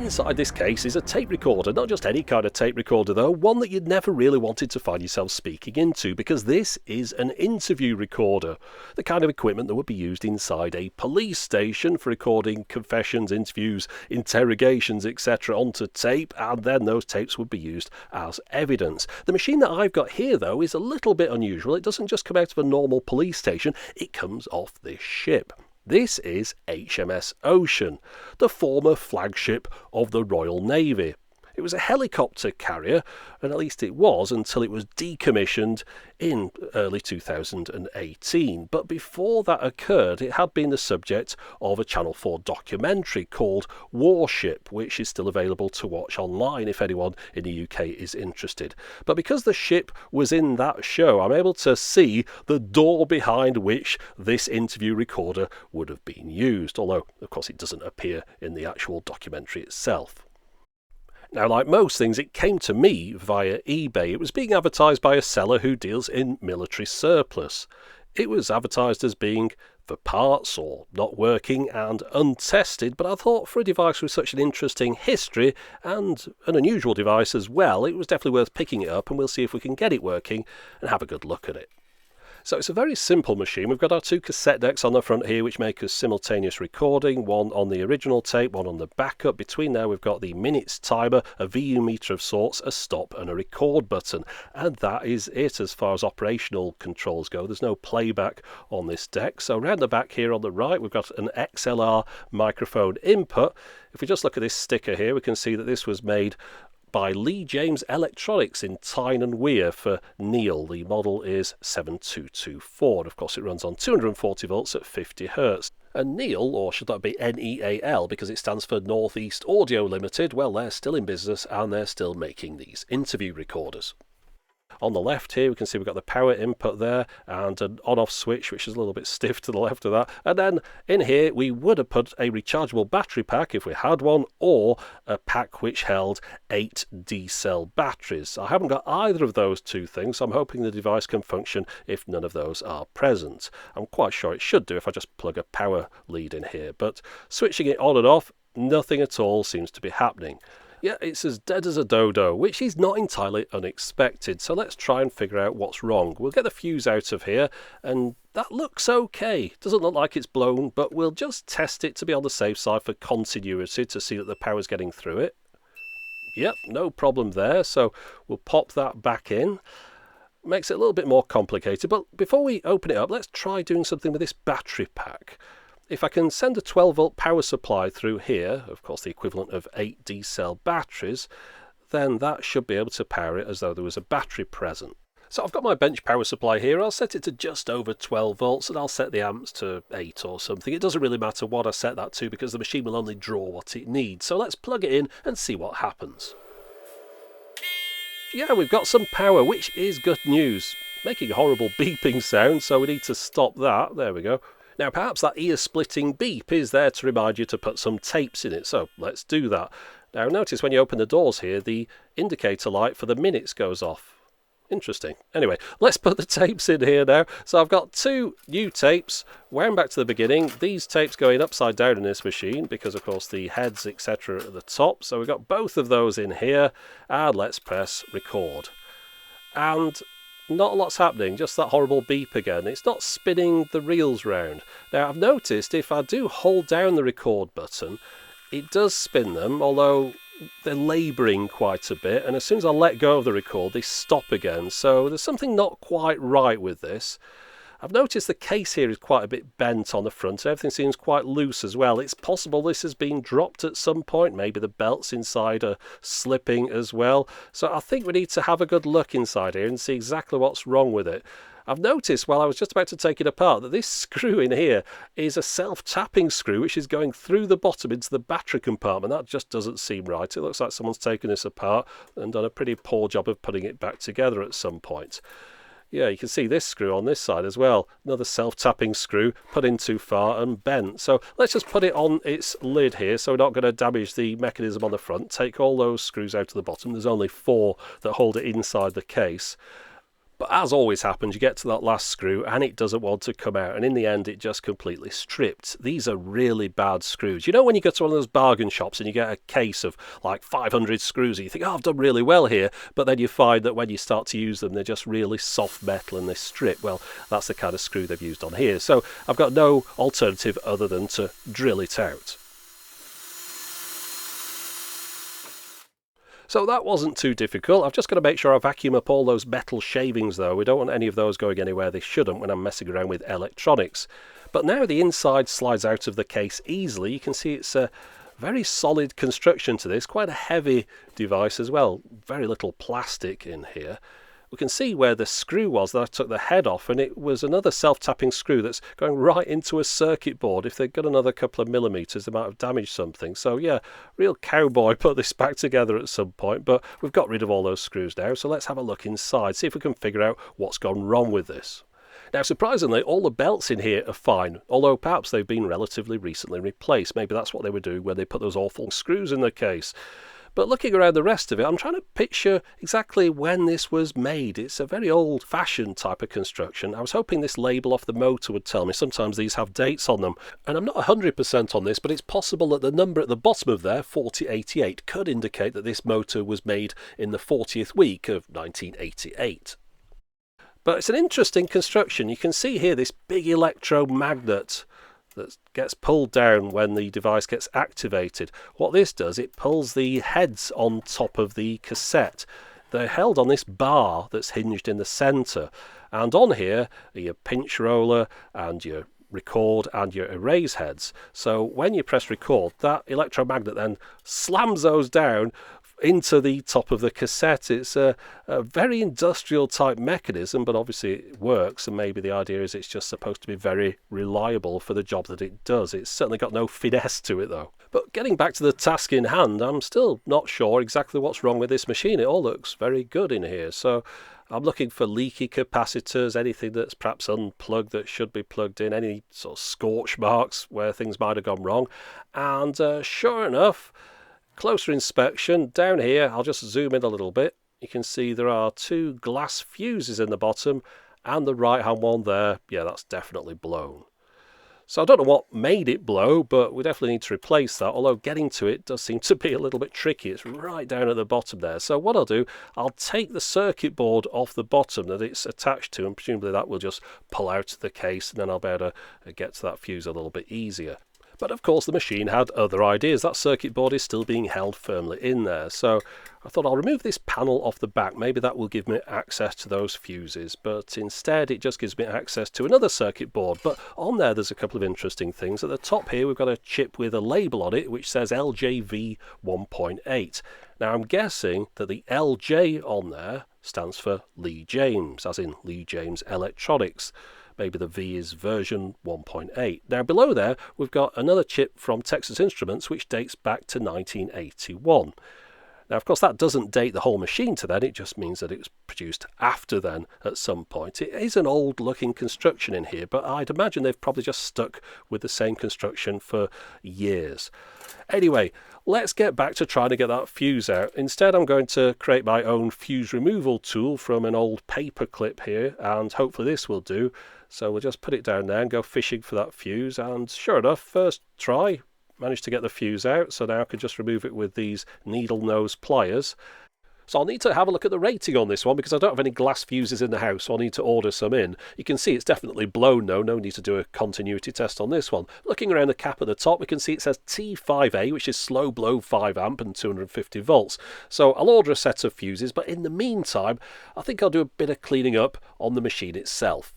Inside this case is a tape recorder, not just any kind of tape recorder though, one that you'd never really wanted to find yourself speaking into, because this is an interview recorder, the kind of equipment that would be used inside a police station for recording confessions, interviews, interrogations, etc. onto tape, and then those tapes would be used as evidence. The machine that I've got here though is a little bit unusual. It doesn't just come out of a normal police station, it comes off this ship. This is HMS Ocean, the former flagship of the Royal Navy. It was a helicopter carrier, and at least it was until it was decommissioned in early 2018. But before that occurred, it had been the subject of a Channel 4 documentary called Warship, which is still available to watch online if anyone in the UK is interested. But because the ship was in that show, I'm able to see the door behind which this interview recorder would have been used, although of course it doesn't appear in the actual documentary itself. Now, like most things, it came to me via eBay. It was being advertised by a seller who deals in military surplus. It was advertised as being for parts or not working and untested, but I thought for a device with such an interesting history and an unusual device as well, it was definitely worth picking it up, and we'll see if we can get it working and have a good look at it. So it's a very simple machine. We've got our two cassette decks on the front here which make a simultaneous recording, one on the original tape, one on the backup. Between there we've got the minutes timer, a VU meter of sorts, a stop and a record button. And that is it as far as operational controls go. There's no playback on this deck. So around the back here on the right we've got an XLR microphone input. If we just look at this sticker here, we can see that this was made by Lee James Electronics in Tyne and Wear for Neil. The model is 7224. Of course, it runs on 240 volts at 50 Hz. And Neil, or should that be NEAL, because it stands for Northeast Audio Limited, well, they're still in business and they're still making these interview recorders. On the left here we can see we've got the power input there and an on-off switch which is a little bit stiff to the left of that, and then in here we would have put a rechargeable battery pack if we had one, or a pack which held 8 D-cell batteries. I haven't got either of those two things, so I'm hoping the device can function if none of those are present. I'm quite sure it should do if I just plug a power lead in here, but switching it on and off, nothing at all seems to be happening. Yeah, it's as dead as a dodo, which is not entirely unexpected, so let's try and figure out what's wrong. We'll get the fuse out of here, and that looks okay. Doesn't look like it's blown, but we'll just test it to be on the safe side for continuity to see that the power's getting through it. Yep, no problem there, so we'll pop that back in. Makes it a little bit more complicated, but before we open it up, let's try doing something with this battery pack. If I can send a 12-volt power supply through here, of course the equivalent of 8 D-cell batteries, then that should be able to power it as though there was a battery present. So I've got my bench power supply here. I'll set it to just over 12 volts and I'll set the amps to 8 or something. It doesn't really matter what I set that to because the machine will only draw what it needs. So let's plug it in and see what happens. Yeah, we've got some power, which is good news. Making a horrible beeping sound, so we need to stop that. There we go. Now perhaps that ear-splitting beep is there to remind you to put some tapes in it, so let's do that. Now notice when you open the doors here, the indicator light for the minutes goes off. Interesting. Anyway, let's put the tapes in here now. So I've got two new tapes, wound back to the beginning. These tapes going upside down in this machine because of course the heads etc. are at the top. So we've got both of those in here, and let's press record. And not a lot's happening, just that horrible beep again. It's not spinning the reels round. Now I've noticed if I do hold down the record button, it does spin them, although they're labouring quite a bit, and as soon as I let go of the record they stop again, so there's something not quite right with this. I've noticed the case here is quite a bit bent on the front. Everything seems quite loose as well. It's possible this has been dropped at some point. Maybe the belts inside are slipping as well. So I think we need to have a good look inside here and see exactly what's wrong with it. I've noticed while I was just about to take it apart that this screw in here is a self-tapping screw which is going through the bottom into the battery compartment. That just doesn't seem right. It looks like someone's taken this apart and done a pretty poor job of putting it back together at some point. Yeah, you can see this screw on this side as well. Another self-tapping screw put in too far and bent. So let's just put it on its lid here so we're not going to damage the mechanism on the front. Take all those screws out of the bottom. There's only 4 that hold it inside the case. But as always happens, you get to that last screw and it doesn't want to come out, and in the end it just completely stripped. These are really bad screws. You know when you go to one of those bargain shops and you get a case of like 500 screws and you think, oh, I've done really well here, but then you find that when you start to use them they're just really soft metal and they strip. Well, that's the kind of screw they've used on here, so I've got no alternative other than to drill it out. So that wasn't too difficult. I've just got to make sure I vacuum up all those metal shavings though. We don't want any of those going anywhere they shouldn't when I'm messing around with electronics. But now the inside slides out of the case easily. You can see it's a very solid construction to this, quite a heavy device as well. Very little plastic in here. We can see where the screw was that I took the head off, and it was another self-tapping screw that's going right into a circuit board. If they'd got another couple of millimetres, they might have damaged something. So yeah, real cowboy put this back together at some point, but we've got rid of all those screws now, so let's have a look inside, see if we can figure out what's gone wrong with this. Now, surprisingly, all the belts in here are fine, although perhaps they've been relatively recently replaced. Maybe that's what they were doing when they put those awful screws in the case. But looking around the rest of it, I'm trying to picture exactly when this was made. It's a very old-fashioned type of construction. I was hoping this label off the motor would tell me. Sometimes these have dates on them. And I'm not 100% on this, but it's possible that the number at the bottom of there, 4088, could indicate that this motor was made in the 40th week of 1988. But it's an interesting construction. You can see here this big electromagnet that gets pulled down when the device gets activated. What this does, it pulls the heads on top of the cassette. They're held on this bar that's hinged in the centre, and on here are your pinch roller and your record and your erase heads. So when you press record, that electromagnet then slams those down into the top of the cassette. It's a very industrial type mechanism, but obviously it works, and maybe the idea is it's just supposed to be very reliable for the job that it does. It's certainly got no finesse to it though. But getting back to the task in hand, I'm still not sure exactly what's wrong with this machine. It all looks very good in here, so I'm looking for leaky capacitors, anything that's perhaps unplugged that should be plugged in, any sort of scorch marks where things might have gone wrong. And sure enough, closer inspection, down here, I'll just zoom in a little bit. You can see there are two glass fuses in the bottom, and the right hand one there, yeah, that's definitely blown. So I don't know what made it blow, but we definitely need to replace that, although getting to it does seem to be a little bit tricky. It's right down at the bottom there. So what I'll do, I'll take the circuit board off the bottom that it's attached to, and presumably that will just pull out of the case, and then I'll be able to get to that fuse a little bit easier. But of course the machine had other ideas. That circuit board is still being held firmly in there. So I thought I'll remove this panel off the back. Maybe that will give me access to those fuses. But instead it just gives me access to another circuit board. But on there there's a couple of interesting things. At the top here we've got a chip with a label on it which says LJV 1.8. Now I'm guessing that the LJ on there stands for Lee James, as in Lee James Electronics. Maybe the V is version 1.8. Now below there we've got another chip from Texas Instruments which dates back to 1981. Now of course that doesn't date the whole machine to then, it just means that it was produced after then at some point. It is an old looking construction in here, but I'd imagine they've probably just stuck with the same construction for years. Anyway, let's get back to trying to get that fuse out. Instead I'm going to create my own fuse removal tool from an old paper clip here, and hopefully this will do. So we'll just put it down there and go fishing for that fuse, and sure enough, first try, managed to get the fuse out, so now I can just remove it with these needle nose pliers. So I'll need to have a look at the rating on this one because I don't have any glass fuses in the house, so I'll need to order some in. You can see it's definitely blown though, no need to do a continuity test on this one. Looking around the cap at the top, we can see it says T5A, which is slow blow 5 amp and 250 volts. So I'll order a set of fuses, but in the meantime, I think I'll do a bit of cleaning up on the machine itself.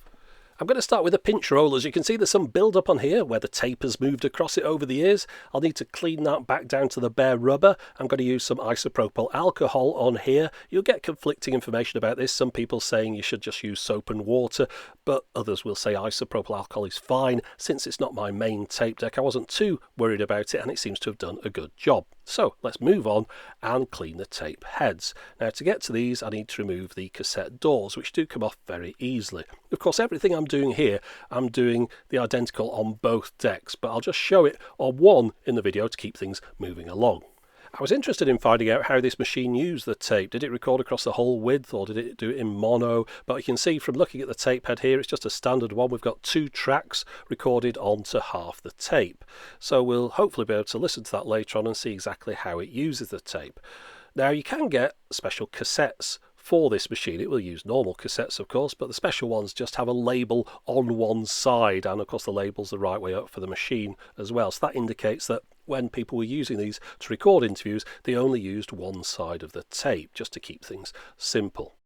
I'm going to start with the pinch rollers. You can see there's some build up on here where the tape has moved across it over the years. I'll need to clean that back down to the bare rubber. I'm going to use some isopropyl alcohol on here. You'll get conflicting information about this. Some people saying you should just use soap and water, but others will say isopropyl alcohol is fine. Since it's not my main tape deck, I wasn't too worried about it, and it seems to have done a good job. So let's move on and clean the tape heads. Now to get to these I need to remove the cassette doors, which do come off very easily. Of course everything I'm doing here I'm doing the identical on both decks, but I'll just show it on one in the video to keep things moving along. I was interested in finding out how this machine used the tape. Did it record across the whole width, or did it do it in mono? But you can see from looking at the tape head here, it's just a standard one. We've got 2 tracks recorded onto half the tape. So we'll hopefully be able to listen to that later on and see exactly how it uses the tape. Now, you can get special cassettes for this machine. It will use normal cassettes, of course, but the special ones just have a label on one side, and of course the label's the right way up for the machine as well. So that indicates that when people were using these to record interviews, they only used one side of the tape, just to keep things simple.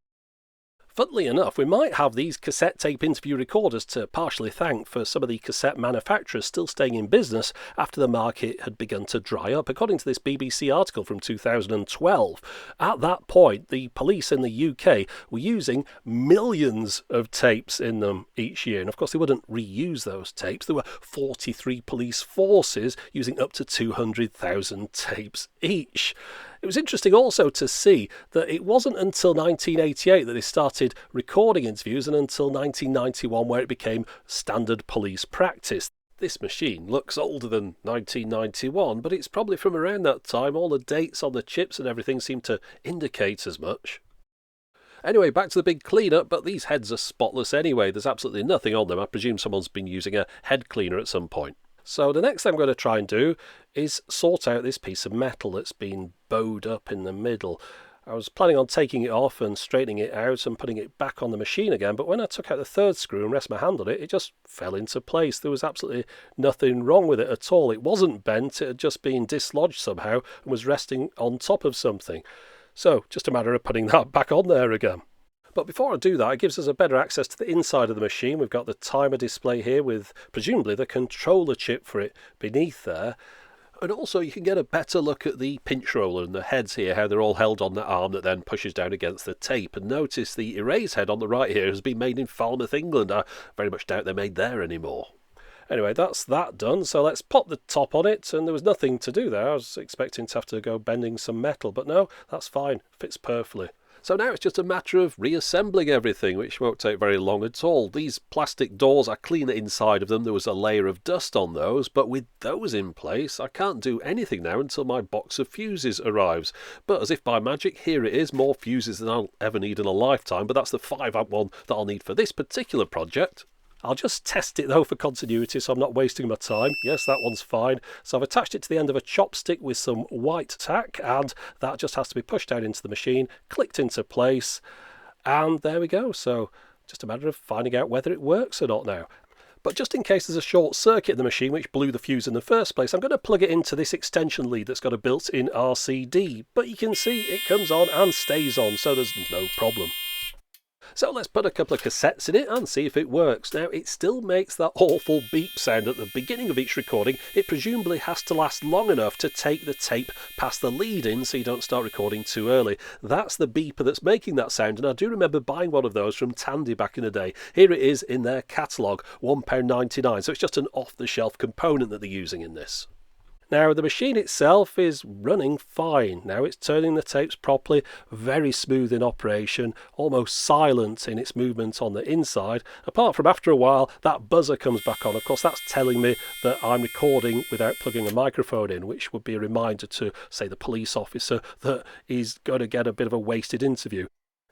Funnily enough, we might have these cassette tape interview recorders to partially thank for some of the cassette manufacturers still staying in business after the market had begun to dry up. According to this BBC article from 2012, at that point, the police in the UK were using millions of tapes in them each year. And of course, they wouldn't reuse those tapes. There were 43 police forces using up to 200,000 tapes each. It was interesting also to see that it wasn't until 1988 that they started recording interviews, and until 1991 where it became standard police practice. This machine looks older than 1991, but it's probably from around that time. All the dates on the chips and everything seem to indicate as much. Anyway, back to the big cleanup, but these heads are spotless anyway. There's absolutely nothing on them. I presume someone's been using a head cleaner at some point. So the next thing I'm going to try and do is sort out this piece of metal that's been bowed up in the middle. I was planning on taking it off and straightening it out and putting it back on the machine again, but when I took out the third screw and rested my hand on it, it just fell into place. There was absolutely nothing wrong with it at all. It wasn't bent, it had just been dislodged somehow and was resting on top of something. So just a matter of putting that back on there again. But before I do that, it gives us a better access to the inside of the machine. We've got the timer display here with presumably the controller chip for it beneath there. And also you can get a better look at the pinch roller and the heads here, how they're all held on the arm that then pushes down against the tape. And notice the erase head on the right here has been made in Falmouth, England. I very much doubt they're made there anymore. Anyway, that's that done, so let's pop the top on it, and there was nothing to do there. I was expecting to have to go bending some metal, but no, that's fine, fits perfectly. So now it's just a matter of reassembling everything, which won't take very long at all. These plastic doors are clean inside of them. There was a layer of dust on those, but with those in place, I can't do anything now until my box of fuses arrives. But as if by magic, here it is, more fuses than I'll ever need in a lifetime, but that's the 5-amp one that I'll need for this particular project. I'll just test it though for continuity, so I'm not wasting my time. Yes, that one's fine. So I've attached it to the end of a chopstick with some white tack, and that just has to be pushed down into the machine, clicked into place, and there we go. So just a matter of finding out whether it works or not now. But just in case there's a short circuit in the machine which blew the fuse in the first place, I'm going to plug it into this extension lead that's got a built-in RCD. But you can see it comes on and stays on, so there's no problem. So let's put a couple of cassettes in it and see if it works. Now, it still makes that awful beep sound at the beginning of each recording. It presumably has to last long enough to take the tape past the lead in so you don't start recording too early. That's the beeper that's making that sound, and I do remember buying one of those from Tandy back in the day. Here it is in their catalogue, £1.99, so it's just an off-the-shelf component that they're using in this. Now, the machine itself is running fine. Now it's turning the tapes properly, very smooth in operation, almost silent in its movement on the inside, apart from after a while that buzzer comes back on. Of course, that's telling me that I'm recording without plugging a microphone in, which would be a reminder to, say, the police officer that he's going to get a bit of a wasted interview.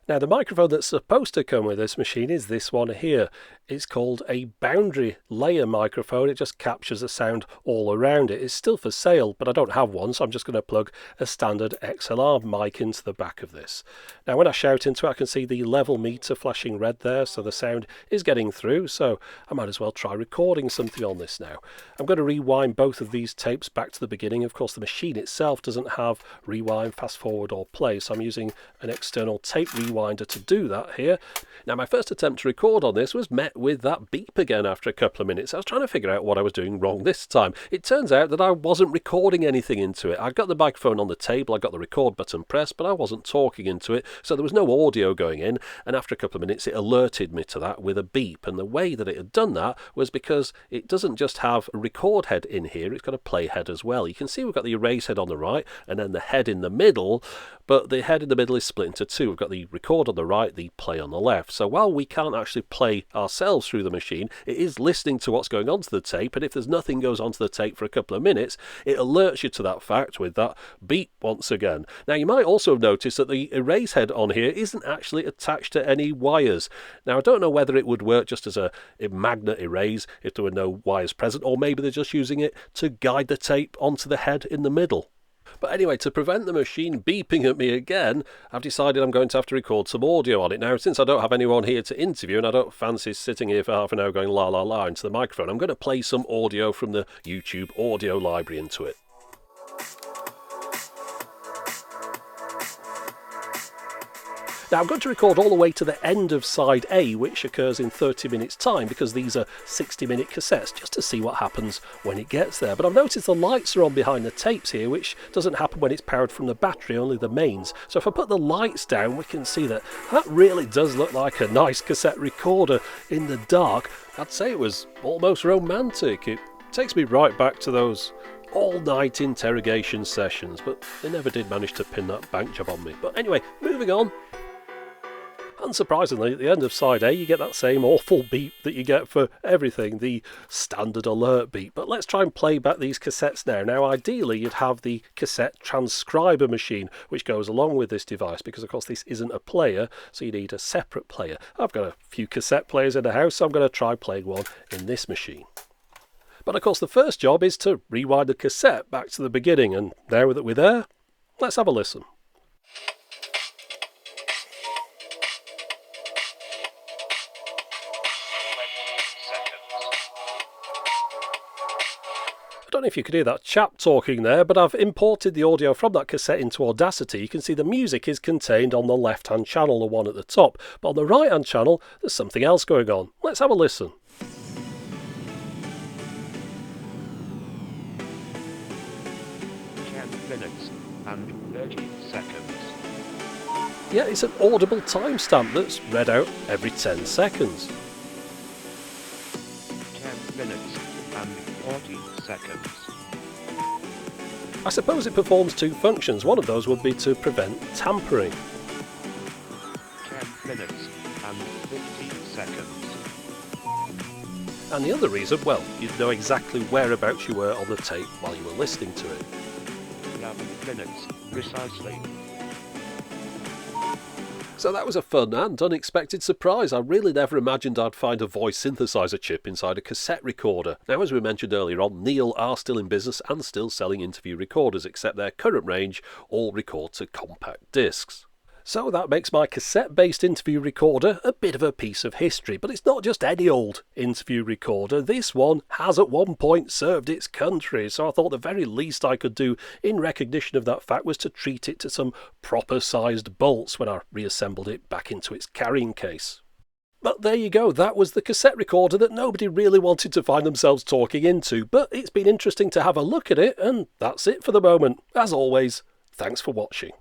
Now, the microphone that's supposed to come with this machine is this one here. It's called a boundary layer microphone. It just captures the sound all around it. It's still for sale, but I don't have one, so I'm just going to plug a standard XLR mic into the back of this. Now, when I shout into it, I can see the level meter flashing red there, so the sound is getting through, so I might as well try recording something on this now. I'm going to rewind both of these tapes back to the beginning. Of course, the machine itself doesn't have rewind, fast forward, or play, so I'm using an external tape rewinder to do that here. Now, my first attempt to record on this was met with that beep again after a couple of minutes. I was trying to figure out what I was doing wrong this time. It turns out that I wasn't recording anything into it. I'd got the microphone on the table, I got the record button pressed, but I wasn't talking into it, so there was no audio going in, and after a couple of minutes it alerted me to that with a beep. And the way that it had done that was because it doesn't just have a record head in here, it's got a play head as well. You can see we've got the erase head on the right and then the head in the middle, but the head in the middle is split into two. We've got the record on the right, the play on the left. So while we can't actually play ourselves through the machine, it is listening to what's going on to the tape, and if there's nothing goes onto the tape for a couple of minutes, it alerts you to that fact with that beep once again. Now you might also have noticed that the erase head on here isn't actually attached to any wires. Now I don't know whether it would work just as a magnet erase if there were no wires present, or maybe they're just using it to guide the tape onto the head in the middle. But anyway, to prevent the machine beeping at me again, I've decided I'm going to have to record some audio on it. Now, since I don't have anyone here to interview and I don't fancy sitting here for half an hour going la la la into the microphone, I'm going to play some audio from the YouTube audio library into it. Now I'm going to record all the way to the end of side A, which occurs in 30 minutes time, because these are 60-minute cassettes, just to see what happens when it gets there. But I've noticed the lights are on behind the tapes here, which doesn't happen when it's powered from the battery, only the mains. So if I put the lights down, we can see that really does look like a nice cassette recorder in the dark. I'd say it was almost romantic. It takes me right back to those all-night interrogation sessions, but they never did manage to pin that bank job on me. But anyway, moving on. Unsurprisingly, at the end of side A, you get that same awful beep that you get for everything, the standard alert beep. But let's try and play back these cassettes now. Now, ideally, you'd have the cassette transcriber machine, which goes along with this device, because, of course, this isn't a player, so you need a separate player. I've got a few cassette players in the house, so I'm going to try playing one in this machine. But, of course, the first job is to rewind the cassette back to the beginning, and now that we're there, let's have a listen. I don't know if you could hear that chap talking there, but I've imported the audio from that cassette into Audacity. You can see the music is contained on the left-hand channel, the one at the top. But on the right-hand channel, there's something else going on. Let's have a listen. 10 minutes and 30 seconds. Yeah, it's an Audible timestamp that's read out every 10 seconds. 10 minutes and 40 seconds. I suppose it performs two functions. One of those would be to prevent tampering. 10 minutes and 50 seconds. And the other reason, well, you'd know exactly whereabouts you were on the tape while you were listening to it. 11 minutes, precisely. So that was a fun and unexpected surprise. I really never imagined I'd find a voice synthesizer chip inside a cassette recorder. Now, as we mentioned earlier on, Neil are still in business and still selling interview recorders, except their current range all record to compact discs. So that makes my cassette-based interview recorder a bit of a piece of history. But it's not just any old interview recorder. This one has at one point served its country. So I thought the very least I could do in recognition of that fact was to treat it to some proper-sized bolts when I reassembled it back into its carrying case. But there you go, that was the cassette recorder that nobody really wanted to find themselves talking into. But it's been interesting to have a look at it, and that's it for the moment. As always, thanks for watching.